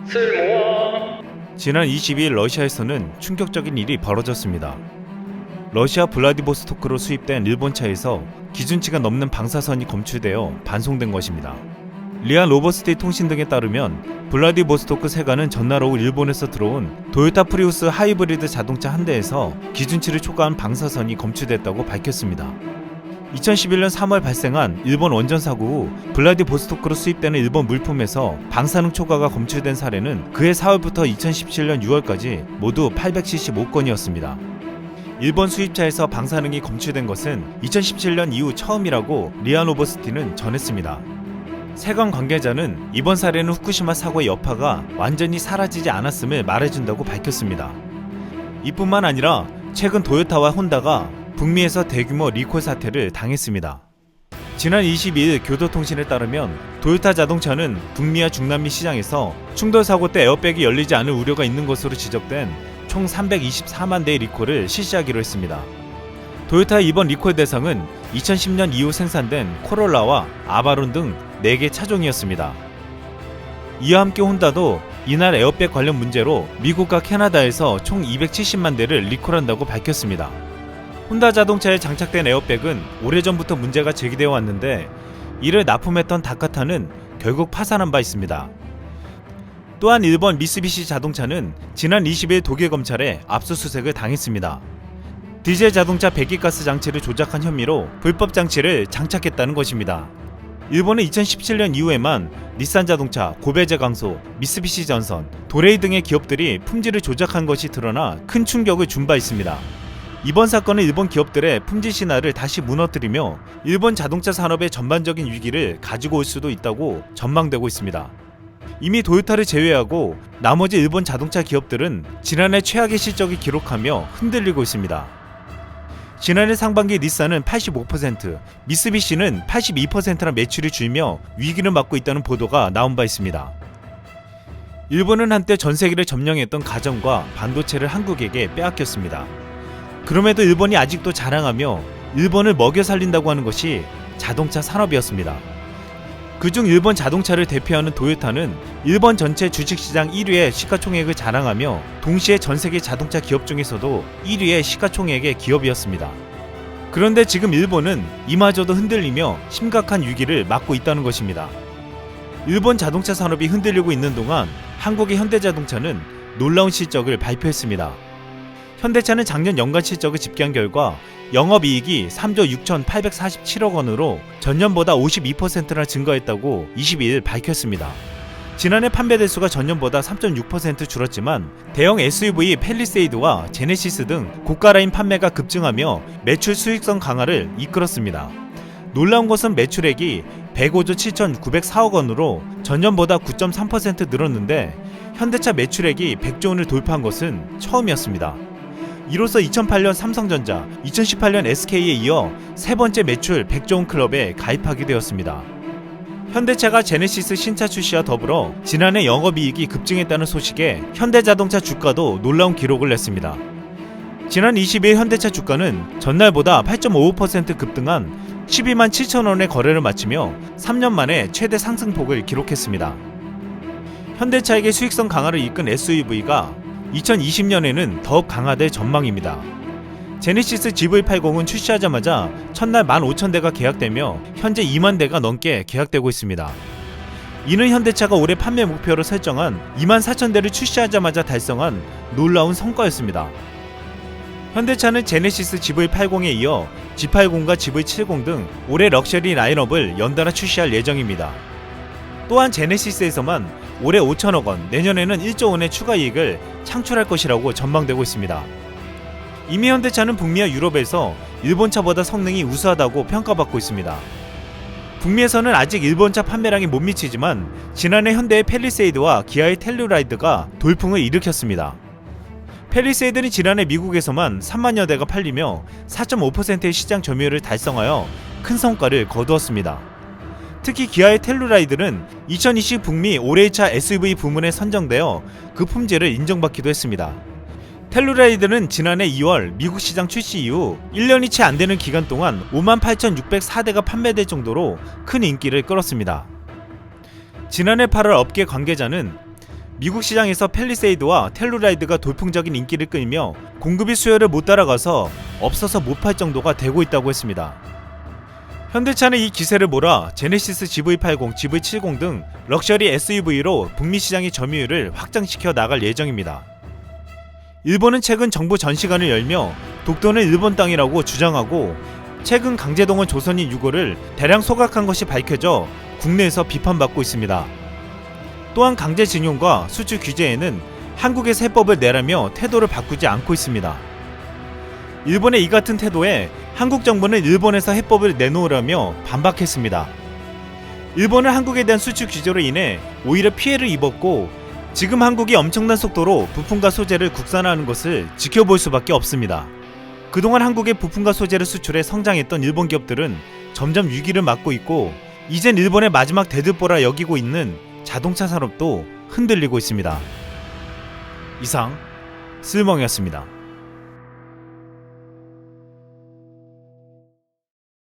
쓸모아. 지난 22일 러시아에서는 충격적인 일이 벌어졌습니다. 러시아 블라디보스토크로 수입된 일본차에서 기준치가 넘는 방사선이 검출되어 반송된 것입니다. 리아 노보스티 통신 등에 따르면 블라디보스토크 세관은 전날 오후 일본에서 들어온 도요타 프리우스 하이브리드 자동차 한 대에서 기준치를 초과한 방사선이 검출됐다고 밝혔습니다. 2011년 3월 발생한 일본 원전 사고 후 블라디보스토크로 수입되는 일본 물품에서 방사능 초과가 검출된 사례는 그해 4월부터 2017년 6월까지 모두 875건이었습니다. 일본 수입차에서 방사능이 검출된 것은 2017년 이후 처음이라고 리아 노보스티는 전했습니다. 세관 관계자는 이번 사례는 후쿠시마 사고의 여파가 완전히 사라지지 않았음을 말해준다고 밝혔습니다. 이뿐만 아니라 최근 도요타와 혼다가 북미에서 대규모 리콜 사태를 당했습니다. 지난 22일 교도통신에 따르면 도요타 자동차는 북미와 중남미 시장에서 충돌 사고 때 에어백이 열리지 않을 우려가 있는 것으로 지적된 총 324만 대의 리콜을 실시하기로 했습니다. 도요타의 이번 리콜 대상은 2010년 이후 생산된 코롤라와 아바론 등 4개 차종이었습니다. 이와 함께 혼다도 이날 에어백 관련 문제로 미국과 캐나다에서 총 270만 대를 리콜한다고 밝혔습니다. 혼다 자동차에 장착된 에어백은 오래전부터 문제가 제기되어 왔는데 이를 납품했던 다카타는 결국 파산한 바 있습니다. 또한 일본 미쓰비시 자동차는 지난 20일 독일 검찰에 압수수색을 당했습니다. 디젤 자동차 배기가스 장치를 조작한 혐의로 불법 장치를 장착했다는 것입니다. 일본은 2017년 이후에만 닛산 자동차, 고베제강소, 미쓰비시 전선, 도레이 등의 기업들이 품질을 조작한 것이 드러나 큰 충격을 준 바 있습니다. 이번 사건은 일본 기업들의 품질 신화를 다시 무너뜨리며 일본 자동차 산업의 전반적인 위기를 가지고 올 수도 있다고 전망되고 있습니다. 이미 도요타를 제외하고 나머지 일본 자동차 기업들은 지난해 최악의 실적을 기록하며 흔들리고 있습니다. 지난해 상반기 닛산은 85%, 미쓰비시는 82%나 매출이 줄며 위기를 맞고 있다는 보도가 나온 바 있습니다. 일본은 한때 전 세계를 점령했던 가전과 반도체를 한국에게 빼앗겼습니다. 그럼에도 일본이 아직도 자랑하며 일본을 먹여 살린다고 하는 것이 자동차 산업이었습니다. 그중 일본 자동차를 대표하는 도요타는 일본 전체 주식시장 1위의 시가총액을 자랑하며 동시에 전세계 자동차 기업 중에서도 1위의 시가총액의 기업이었습니다. 그런데 지금 일본은 이마저도 흔들리며 심각한 위기를 맞고 있다는 것입니다. 일본 자동차 산업이 흔들리고 있는 동안 한국의 현대자동차는 놀라운 실적을 발표했습니다. 현대차는 작년 연간 실적을 집계한 결과 영업이익이 3조 6,847억 원으로 전년보다 52%나 증가했다고 22일 밝혔습니다. 지난해 판매 대수가 전년보다 3.6% 줄었지만 대형 SUV 팰리세이드와 제네시스 등 고가 라인 판매가 급증하며 매출 수익성 강화를 이끌었습니다. 놀라운 것은 매출액이 105조 7,904억 원으로 전년보다 9.3% 늘었는데 현대차 매출액이 100조 원을 돌파한 것은 처음이었습니다. 이로써 2008년 삼성전자, 2018년 SK에 이어 세 번째 매출 100조 원 클럽에 가입하게 되었습니다. 현대차가 제네시스 신차 출시와 더불어 지난해 영업이익이 급증했다는 소식에 현대자동차 주가도 놀라운 기록을 냈습니다. 지난 20일 현대차 주가는 전날보다 8.55% 급등한 12만 7천 원의 거래를 마치며 3년 만에 최대 상승폭을 기록했습니다. 현대차에게 수익성 강화를 이끈 SUV가 2020년에는 더욱 강화될 전망입니다. 제네시스 GV80은 출시하자마자 첫날 15,000대가 계약되며 현재 2만 대가 넘게 계약되고 있습니다. 이는 현대차가 올해 판매 목표로 설정한 24,000대를 출시하자마자 달성한 놀라운 성과였습니다. 현대차는 제네시스 GV80에 이어 G80과 GV70 등 올해 럭셔리 라인업을 연달아 출시할 예정입니다. 또한 제네시스에서만 올해 5천억 원, 내년에는 1조 원의 추가 이익을 창출할 것이라고 전망되고 있습니다. 이미 현대차는 북미와 유럽에서 일본차보다 성능이 우수하다고 평가받고 있습니다. 북미에서는 아직 일본차 판매량이 못 미치지만 지난해 현대의 팰리세이드와 기아의 텔루라이드가 돌풍을 일으켰습니다. 팰리세이드는 지난해 미국에서만 3만여 대가 팔리며 4.5%의 시장 점유율을 달성하여 큰 성과를 거두었습니다. 특히 기아의 텔루라이드는 2020 북미 올해의 차 SUV 부문에 선정되어 그 품질을 인정받기도 했습니다. 텔루라이드는 지난해 2월 미국 시장 출시 이후 1년이 채 안되는 기간 동안 58,604대가 판매될 정도로 큰 인기를 끌었습니다. 지난해 8월 업계 관계자는 미국 시장에서 팰리세이드와 텔루라이드가 돌풍적인 인기를 끌며 공급이 수요를 못 따라가서 없어서 못 팔 정도가 되고 있다고 했습니다. 현대차는 이 기세를 몰아 제네시스 GV80, GV70 등 럭셔리 SUV로 북미 시장의 점유율을 확장시켜 나갈 예정입니다. 일본은 최근 정부 전시관을 열며 독도는 일본 땅이라고 주장하고 최근 강제동원 조선인 유고를 대량 소각한 것이 밝혀져 국내에서 비판받고 있습니다. 또한 강제징용과 수출 규제에는 한국에서 해법을 내라며 태도를 바꾸지 않고 있습니다. 일본의 이 같은 태도에 한국 정부는 일본에서 해법을 내놓으라며 반박했습니다. 일본은 한국에 대한 수출 규제로 인해 오히려 피해를 입었고 지금 한국이 엄청난 속도로 부품과 소재를 국산화하는 것을 지켜볼 수밖에 없습니다. 그동안 한국의 부품과 소재를 수출해 성장했던 일본 기업들은 점점 위기를 맞고 있고 이젠 일본의 마지막 대들보라 여기고 있는 자동차 산업도 흔들리고 있습니다. 이상 쓸멍이었습니다.